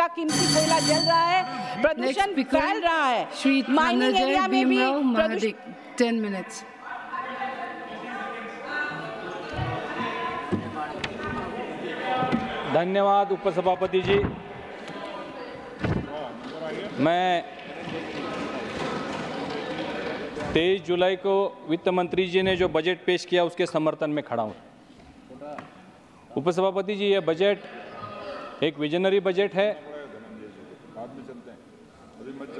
का कीमती कोयला जल रहा है, प्रदूषण फैल रहा है, माइनिंग एरिया में भी प्रदूषण। 10 minutes. धन्यवाद उपसभापति जी। मैं 23 जुलाई को वित्त मंत्री जी ने जो बजट पेश किया उसके समर्थन में खड़ा हूँ। उपसभापति जी, ये बजट एक विजनरी बजट है।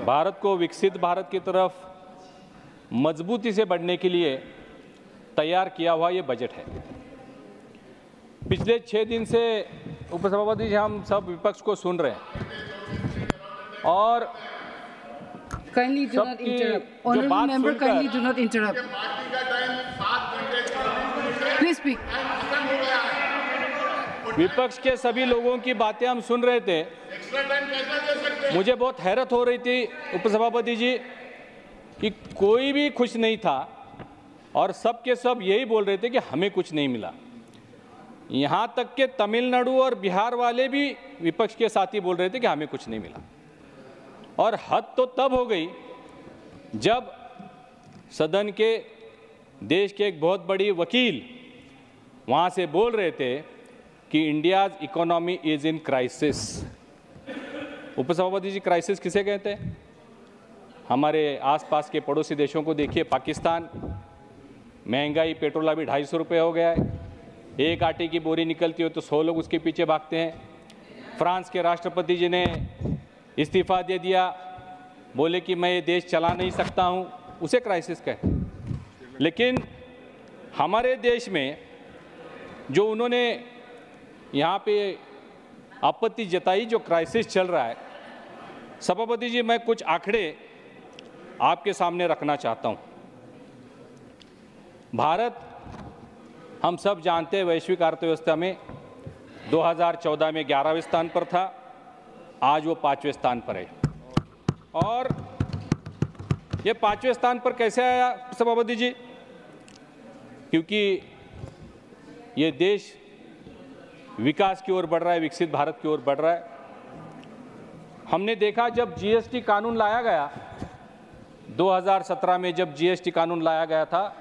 भारत को विकसित भारत की तरफ मजबूती से बढ़ने के लिए तैयार किया हुआ ये बजट है। पिछले 6 दिन से उपसभापति जी हम सब विपक्ष को सुन रहे हैं और Kindly do not interrupt. Honorable member, kindly do not interrupt. Please speak. विपक्ष के सभी लोगों की बातें हम सुन रहे थे। मुझे बहुत हैरत हो रही थी उपसभापति जी कि कोई भी खुश नहीं था और सब के सब यही बोल रहे थे कि हमें कुछ नहीं मिला। यहाँ तक के तमिलनाडु और बिहार वाले भी विपक्ष के साथी बोल रहे थे कि हमें कुछ नहीं मिला। और हद तो तब हो गई जब सदन के देश के एक बहुत बड़ी वकील वहाँ से बोल रहे थे कि India's economy is in crisis. उपसभापति जी, क्राइसिस किसे कहते हैं? हमारे आसपास के पड़ोसी देशों को देखिए। पाकिस्तान, महंगाई, पेट्रोल अभी 250 रुपये हो गया है। एक आटे की बोरी निकलती हो तो 100 लोग उसके पीछे भागते हैं। फ्रांस के राष्ट्रपति जी ने इस्तीफा दे दिया, बोले कि मैं ये देश चला नहीं सकता हूँ, उसे क्राइसिस कहते हैं। लेकिन हमारे देश में जो उन्होंने यहाँ पे आपत्ति जताई, जो क्राइसिस चल रहा है, सभापति जी मैं कुछ आंकड़े आपके सामने रखना चाहता हूँ। भारत, हम सब जानते हैं, वैश्विक अर्थव्यवस्था में 2014 में 11वें स्थान पर था, आज वो 5वें स्थान पर है। और ये 5वें स्थान पर कैसे आया सभापति जी? क्योंकि ये देश विकास की ओर बढ़ रहा है, विकसित भारत की ओर बढ़ रहा है। हमने देखा जब जीएसटी कानून लाया गया 2017 में, जब जीएसटी कानून लाया गया था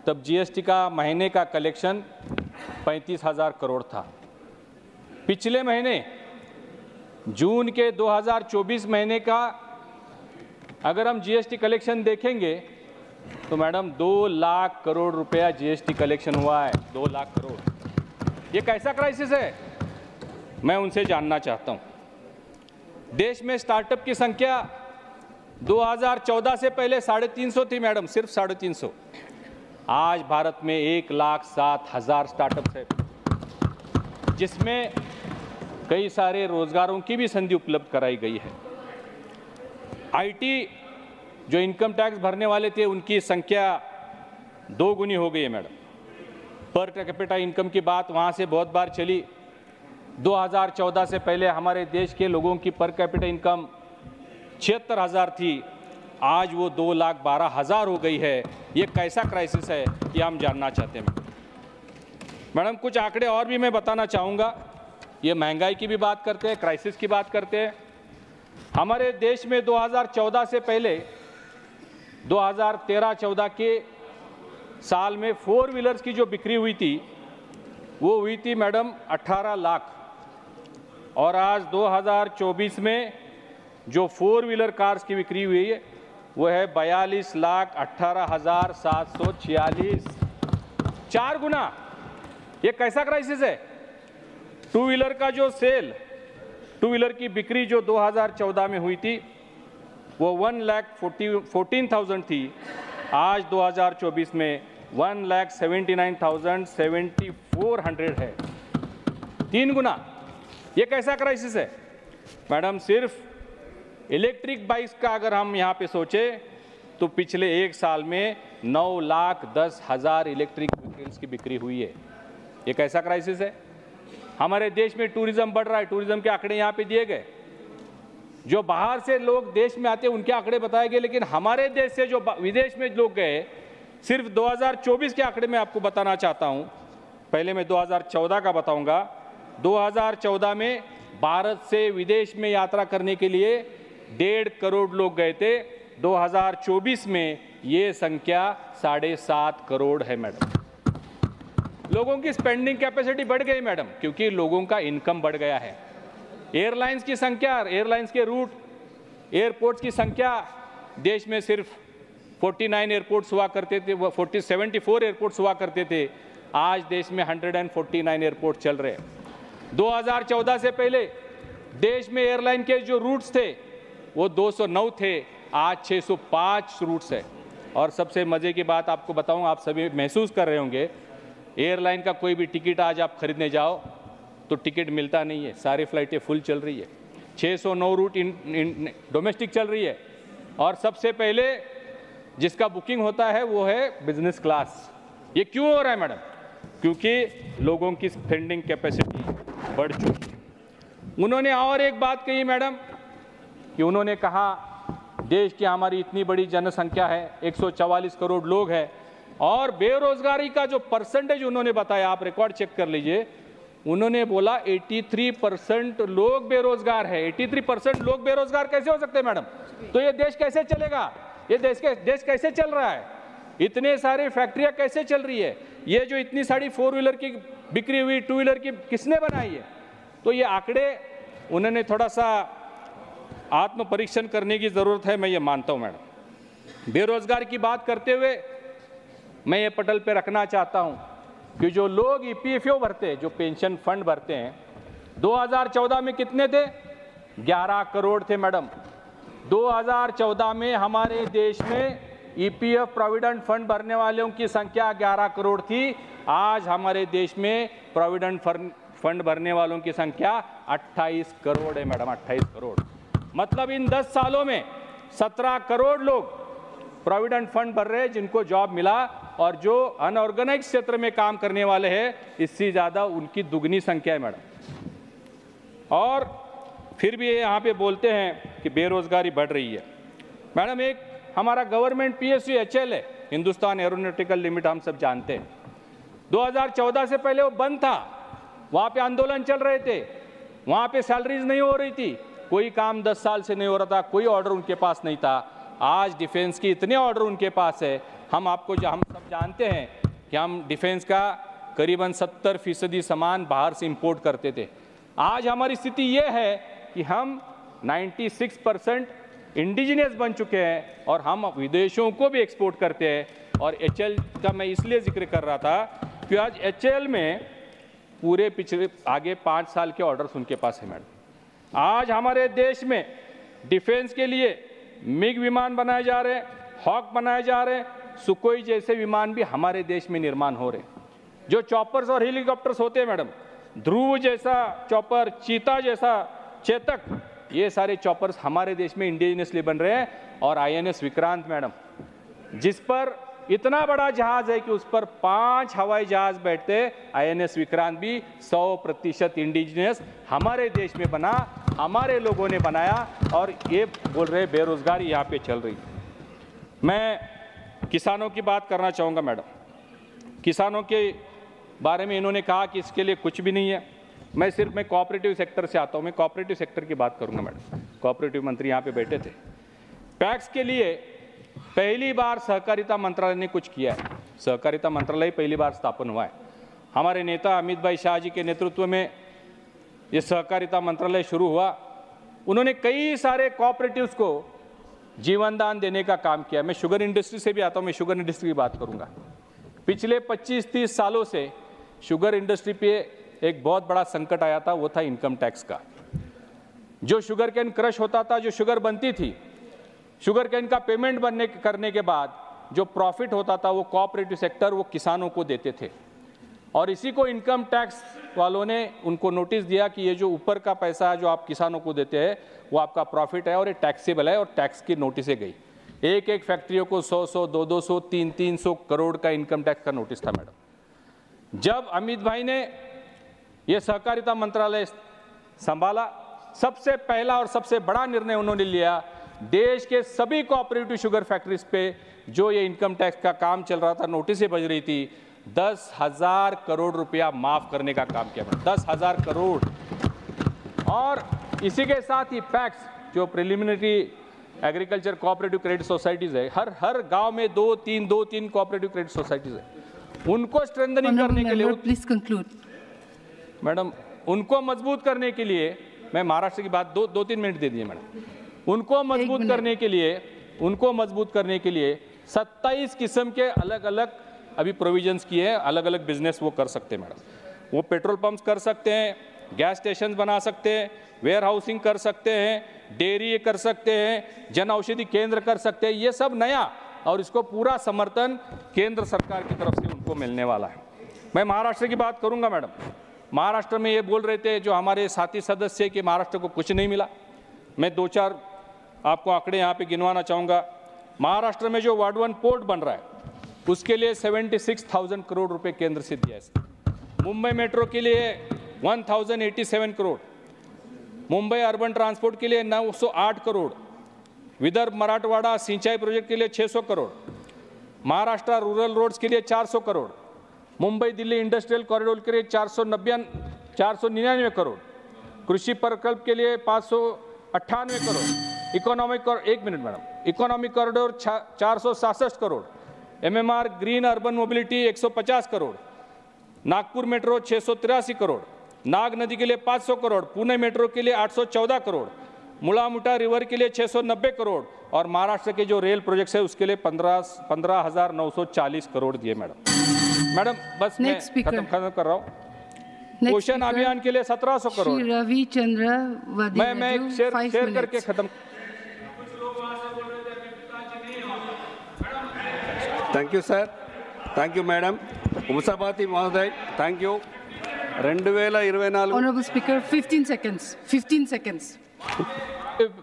तब जीएसटी का महीने का कलेक्शन 35,000 करोड़ था। पिछले महीने जून के 2024 महीने का अगर हम जीएसटी कलेक्शन देखेंगे तो मैडम 2 लाख करोड़ रुपया जीएसटी कलेक्शन हुआ है। 2 लाख करोड़। ये कैसा क्राइसिस है? मैं उनसे जानना चाहता हूं। देश में स्टार्टअप की संख्या 2014 से पहले 350 थी मैडम, सिर्फ 350। आज भारत में 1,07,000 स्टार्टअप्स है, जिसमें कई सारे रोजगारों की भी संधि उपलब्ध कराई गई है। आईटी जो इनकम टैक्स भरने वाले थे उनकी संख्या 2 गुनी हो गई है मैडम। पर कैपिटा इनकम की बात वहाँ से बहुत बार चली। 2014 से पहले हमारे देश के लोगों की पर कैपिटा इनकम 76,000 थी, आज वो 2,12,000 हो गई है। ये कैसा क्राइसिस है, ये हम जानना चाहते हैं मैडम। कुछ आंकड़े और भी मैं बताना चाहूँगा। ये महंगाई की भी बात करते हैं, क्राइसिस की बात करते हैं। हमारे देश में 2014 से पहले 2013-14 के साल में 4 व्हीलर्स की जो बिक्री हुई थी वो हुई थी मैडम 18 लाख, और आज 2024 में जो 4 व्हीलर कार्स की बिक्री हुई है वो है 42,18,746, 4 गुना। ये कैसा क्राइसिस है? 2 व्हीलर का जो सेल, 2 व्हीलर की बिक्री जो 2014 में हुई थी वो 1,14,000 थी, आज 2024 में 1,79,740 है, 3 गुना। ये कैसा क्राइसिस है मैडम? सिर्फ इलेक्ट्रिक बाइक्स का अगर हम यहाँ पे सोचें तो पिछले 1 साल में 9,10,000 इलेक्ट्रिक व्हीकल्स की बिक्री हुई है। ये कैसा क्राइसिस है? हमारे देश में टूरिज्म बढ़ रहा है, टूरिज्म के आंकड़े यहाँ पे दिए गए। जो बाहर से लोग देश में आते हैं उनके आंकड़े बताए गए, लेकिन हमारे देश से जो विदेश में लोग गए, सिर्फ 2024 के आंकड़े मैं आपको बताना चाहता हूँ। पहले मैं 2014 का बताऊँगा। 2014 में भारत से विदेश में यात्रा करने के लिए 1.5 करोड़ लोग गए थे। 2024 में ये संख्या 7.5 करोड़ है मैडम। लोगों की स्पेंडिंग कैपेसिटी बढ़ गई मैडम, क्योंकि लोगों का इनकम बढ़ गया है। एयरलाइंस की संख्या, एयरलाइंस के रूट, एयरपोर्ट्स की संख्या देश में सिर्फ 49 एयरपोर्ट्स हुआ करते थे, 74 एयरपोर्ट्स हुआ करते थे। आज देश में 149 एयरपोर्ट चल रहे हैं। 2014 से पहले देश में एयरलाइन के जो रूट्स थे वो 209 थे, आज 605 रूट्स है। और सबसे मजे की बात आपको बताऊं, आप सभी महसूस कर रहे होंगे, एयरलाइन का कोई भी टिकट आज आप खरीदने जाओ तो टिकट मिलता नहीं है, सारी फ्लाइटें फुल चल रही है। 609 रूट डोमेस्टिक चल रही है। और सबसे पहले जिसका बुकिंग होता है वो है बिजनेस क्लास। ये क्यों हो रहा है मैडम? क्योंकि लोगों की स्पेंडिंग कैपेसिटी बढ़ चुकी है। उन्होंने और एक बात कही मैडम कि उन्होंने कहा देश की हमारी इतनी बड़ी जनसंख्या है, 144 करोड़ लोग हैं, और बेरोजगारी का जो परसेंटेज उन्होंने बताया, आप रिकॉर्ड चेक कर लीजिए, उन्होंने बोला 83% लोग बेरोजगार है। 83% लोग बेरोजगार कैसे हो सकते हैं मैडम? तो ये देश कैसे चलेगा? ये देश कैसे चल रहा है? इतने सारे फैक्ट्रियां कैसे चल रही है? ये जो इतनी सारी 4 व्हीलर की बिक्री हुई, 2 व्हीलर की किसने बनाई है? तो ये आंकड़े उन्होंने थोड़ा सा आत्म परीक्षण करने की जरूरत है, मैं ये मानता हूं मैडम। बेरोजगार की बात करते हुए मैं ये पटल पे रखना चाहता हूं कि जो लोग ईपीएफओ भरते, जो पेंशन फंड भरते हैं, 2014 में कितने थे? 11 करोड़ थे मैडम। 2014 में हमारे देश में ईपीएफ प्रोविडेंट फंड भरने वालों की संख्या 11 करोड़ थी। आज हमारे देश में प्रोविडेंट फंड भरने वालों की संख्या 28 करोड़ है मैडम, 28 करोड़। मतलब इन 10 सालों में 17 करोड़ लोग प्रोविडेंट फंड भर रहे हैं जिनको जॉब मिला, और जो अनऑर्गेनाइज क्षेत्र में काम करने वाले हैं इससे ज़्यादा उनकी दुगनी संख्या है मैडम। और फिर भी ये यहाँ पे बोलते हैं कि बेरोजगारी बढ़ रही है। मैडम, एक हमारा गवर्नमेंट पीएसयू एचएल है, हिंदुस्तान एरोनॉटिकल लिमिटेड, हम सब जानते हैं। 2014 से पहले वो बंद था, वहाँ पे आंदोलन चल रहे थे, वहाँ पे सैलरीज नहीं हो रही थी, कोई काम 10 साल से नहीं हो रहा था, कोई ऑर्डर उनके पास नहीं था। आज डिफेंस की इतने ऑर्डर उनके पास है। हम सब जानते हैं कि हम डिफेंस का करीबन 70% सामान बाहर से इंपोर्ट करते थे। आज हमारी स्थिति ये है कि हम 96% इंडिजिनियस बन चुके हैं और हम विदेशों को भी एक्सपोर्ट करते हैं। और एचएल का मैं इसलिए जिक्र कर रहा था कि आज एचएल में पूरे पिछले आगे 5 साल के ऑर्डर्स उनके पास है मैडम। आज हमारे देश में डिफेंस के लिए मिग विमान बनाए जा रहे हैं, हॉक बनाए जा रहे हैं, सुकोई जैसे विमान भी हमारे देश में निर्माण हो रहे हैं। जो चॉपर्स और हेलीकॉप्टर्स होते हैं मैडम, ध्रुव जैसा चॉपर, चीता जैसा चेतक, ये सारे चॉपर्स हमारे देश में इंडिजिनियसली बन रहे हैं। और आईएनएस विक्रांत मैडम, जिस पर इतना बड़ा जहाज है कि उस पर 5 हवाई जहाज बैठते, आईएनएस विक्रांत भी 100% इंडिजिनियस हमारे देश में बना, हमारे लोगों ने बनाया। और ये बोल रहे बेरोजगारी यहाँ पे चल रही। मैं किसानों की बात करना चाहूँगा मैडम। किसानों के बारे में इन्होंने कहा कि इसके लिए कुछ भी नहीं है। मैं कोऑपरेटिव सेक्टर से आता हूँ, मैं कोऑपरेटिव सेक्टर की बात करूँगा मैडम। कोऑपरेटिव मंत्री यहाँ पे बैठे थे। पैक्स के लिए पहली बार सहकारिता मंत्रालय ने कुछ किया है। सहकारिता मंत्रालय पहली बार स्थापन हुआ है। हमारे नेता अमित भाई शाह जी के नेतृत्व में ये सहकारिता मंत्रालय शुरू हुआ। उन्होंने कई सारे कोऑपरेटिव्स को जीवन दान देने का काम किया। मैं शुगर इंडस्ट्री से भी आता हूँ, मैं शुगर इंडस्ट्री की बात करूँगा। पिछले 25-30 सालों से शुगर इंडस्ट्री पे एक बहुत बड़ा संकट आया था, वो था इनकम टैक्स का। जो शुगर कैन क्रश होता था, जो शुगर बनती थी, शुगर कैन का पेमेंट करने के बाद जो प्रॉफिट होता था वो कोऑपरेटिव सेक्टर वो किसानों को देते थे। और इसी को इनकम टैक्स वालों ने उनको नोटिस दिया कि ये जो ऊपर का पैसा है जो आप किसानों को देते हैं वो आपका प्रॉफिट है और ये टैक्सेबल है, और टैक्स की नोटिसें गई। एक फैक्ट्रियों को 100-100, 200-200, 300-300 करोड़ का इनकम टैक्स का नोटिस था मैडम। जब अमित भाई ने ये सहकारिता मंत्रालय संभाला, सबसे पहला और सबसे बड़ा निर्णय उन्होंने लिया, देश के सभी कोऑपरेटिव शुगर फैक्ट्रीज पे जो ये इनकम टैक्स का काम चल रहा था, नोटिसें बज रही थी, 10,000 करोड़ रुपया माफ करने का काम किया। 10,000 करोड़। और इसी के साथ ही पैक्स जो preliminary agriculture cooperative credit societies है, हर गांव में दो तीन कोऑपरेटिव क्रेडिट सोसाइटीज है, उनको स्ट्रेंथनिंग करने के लिए, प्लीज कंक्लूड मैडम, उनको मजबूत करने के लिए, मैं महाराष्ट्र की बात दो तीन मिनट दे दिए मैडम, उनको मजबूत करने के लिए 27 किस्म के अलग अलग अभी प्रोविजंस किए हैं, अलग अलग बिजनेस वो कर सकते हैं मैडम। वो पेट्रोल पंप्स कर सकते हैं, गैस स्टेशन बना सकते हैं, वेयर हाउसिंग कर सकते हैं, डेयरी कर सकते हैं, जन औषधि केंद्र कर सकते हैं, ये सब नया, और इसको पूरा समर्थन केंद्र सरकार की तरफ से उनको मिलने वाला है। मैं महाराष्ट्र की बात करूंगा मैडम। महाराष्ट्र में ये बोल रहे थे जो हमारे साथी सदस्य कि महाराष्ट्र को कुछ नहीं मिला। मैं 2-4 आपको आंकड़े यहाँ पे गिनवाना चाहूँगा। महाराष्ट्र में जो वाडवन पोर्ट बन रहा है उसके लिए 76,000 करोड़ रुपए केंद्र से दिया है। मुंबई मेट्रो के लिए 1087 करोड़, मुंबई अर्बन ट्रांसपोर्ट के लिए 908 करोड़, विदर्भ मराठवाड़ा सिंचाई प्रोजेक्ट के लिए 600 करोड़, महाराष्ट्र रूरल रोड्स के लिए 400 करोड़, मुंबई दिल्ली इंडस्ट्रियल कॉरिडोर के लिए 499 करोड़, कृषि प्रकल्प के लिए 598 crore, economic corridor 467 crore, MMR green urban mobility 150 crore, Nagpur metro 683 crore, Nag नदी के लिए 500 करोड़, पुणे मेट्रो के लिए 814 करोड़, मुला मुठा रिवर के लिए 690 करोड़, और महाराष्ट्र के जो रेल प्रोजेक्ट्स है उसके लिए 15,940 करोड़ दिए मैडम। बस मैं खत्म कर रहा हूँ। पोषण अभियान के लिए 1700 करोड़। रविचंद्र मैं शेयर करके खत्म। Thank you sir, thank you madam. ఉపసభాపతి మహోదయ్, thank you. 2024 honourable speaker 15 seconds.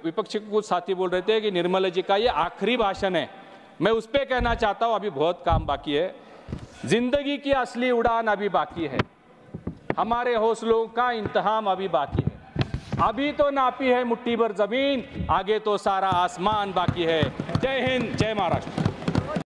विपक्ष के कुछ साथी बोल रहे थे कि निर्मला जी का ये आखिरी भाषण है। मैं उस पर कहना चाहता हूँ अभी बहुत काम बाकी है। जिंदगी की असली उड़ान अभी बाकी है, हमारे हौसलों का इंतहाम अभी बाकी है। अभी तो नापी है मुट्ठी भर जमीन, आगे तो सारा आसमान बाकी है। जय हिंद, जय महाराष्ट्र।